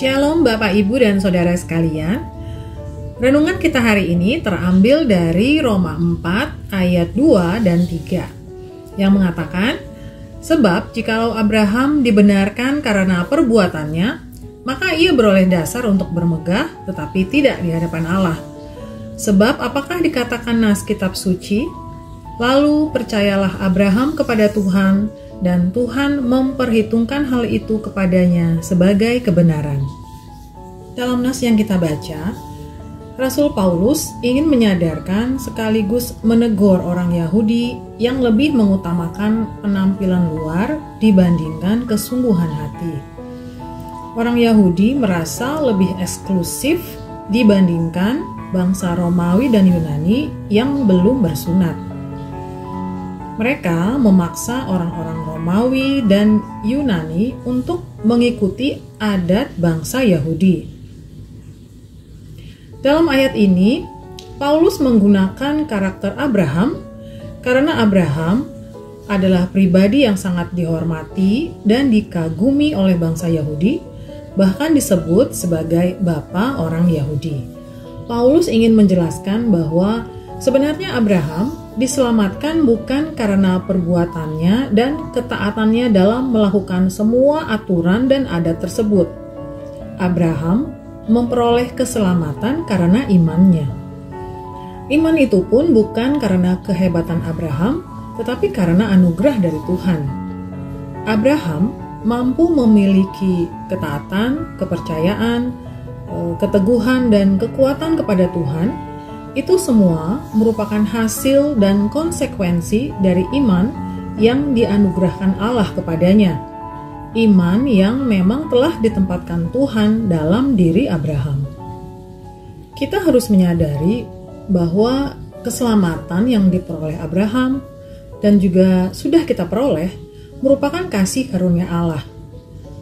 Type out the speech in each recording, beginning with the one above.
Shalom Bapak Ibu dan Saudara sekalian. Renungan kita hari ini terambil dari Roma 4 ayat 2 dan 3 yang mengatakan, sebab jikalau Abraham dibenarkan karena perbuatannya, maka ia beroleh dasar untuk bermegah tetapi tidak di hadapan Allah. Sebab apakah dikatakan nas kitab suci? Lalu percayalah Abraham kepada Tuhan, dan Tuhan memperhitungkan hal itu kepadanya sebagai kebenaran. Dalam nas yang kita baca, Rasul Paulus ingin menyadarkan sekaligus menegur orang Yahudi yang lebih mengutamakan penampilan luar dibandingkan kesungguhan hati. Orang Yahudi merasa lebih eksklusif dibandingkan bangsa Romawi dan Yunani yang belum bersunat. Mereka memaksa orang-orang Romawi dan Yunani untuk mengikuti adat bangsa Yahudi. Dalam ayat ini, Paulus menggunakan karakter Abraham karena Abraham adalah pribadi yang sangat dihormati dan dikagumi oleh bangsa Yahudi, bahkan disebut sebagai bapa orang Yahudi. Paulus ingin menjelaskan bahwa sebenarnya Abraham diselamatkan bukan karena perbuatannya dan ketaatannya dalam melakukan semua aturan dan adat tersebut. Abraham memperoleh keselamatan karena imannya. Iman itu pun bukan karena kehebatan Abraham, tetapi karena anugerah dari Tuhan. Abraham mampu memiliki ketaatan, kepercayaan, keteguhan, dan kekuatan kepada Tuhan. Itu semua merupakan hasil dan konsekuensi dari iman yang dianugerahkan Allah kepadanya. Iman yang memang telah ditempatkan Tuhan dalam diri Abraham. Kita harus menyadari bahwa keselamatan yang diperoleh Abraham dan juga sudah kita peroleh merupakan kasih karunia Allah.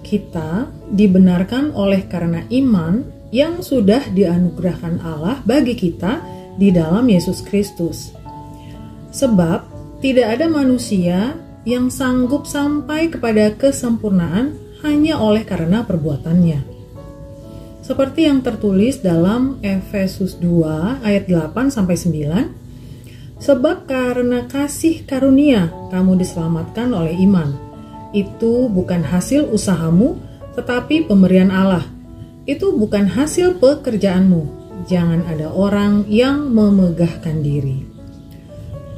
Kita dibenarkan oleh karena iman yang sudah dianugerahkan Allah bagi kita di dalam Yesus Kristus. Sebab tidak ada manusia yang sanggup sampai kepada kesempurnaan hanya oleh karena perbuatannya. Seperti yang tertulis dalam Efesus 2 ayat 8-9, sebab karena kasih karunia kamu diselamatkan oleh iman. Itu bukan hasil usahamu, tetapi pemberian Allah. Itu bukan hasil pekerjaanmu. Jangan ada orang yang memegahkan diri.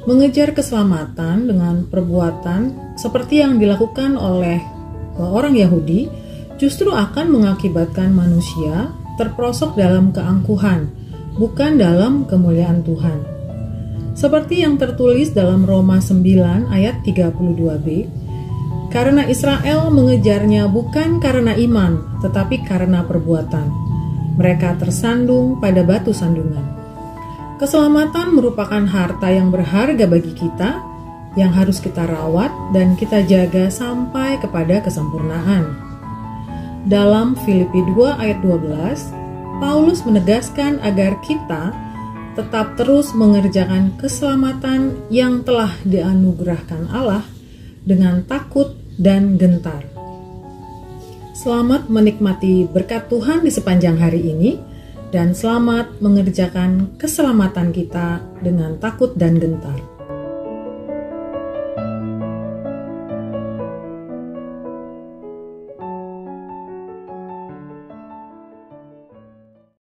Mengejar keselamatan dengan perbuatan seperti yang dilakukan oleh orang Yahudi justru akan mengakibatkan manusia terperosok dalam keangkuhan, bukan dalam kemuliaan Tuhan. Seperti yang tertulis dalam Roma 9 ayat 32b, karena Israel mengejarnya bukan karena iman, tetapi karena perbuatan. Mereka tersandung pada batu sandungan. Keselamatan merupakan harta yang berharga bagi kita, yang harus kita rawat dan kita jaga sampai kepada kesempurnaan. Dalam Filipi 2 ayat 12, Paulus menegaskan agar kita tetap terus mengerjakan keselamatan yang telah dianugerahkan Allah dengan takut dan gentar. Selamat menikmati berkat Tuhan di sepanjang hari ini, dan selamat mengerjakan keselamatan kita dengan takut dan gentar.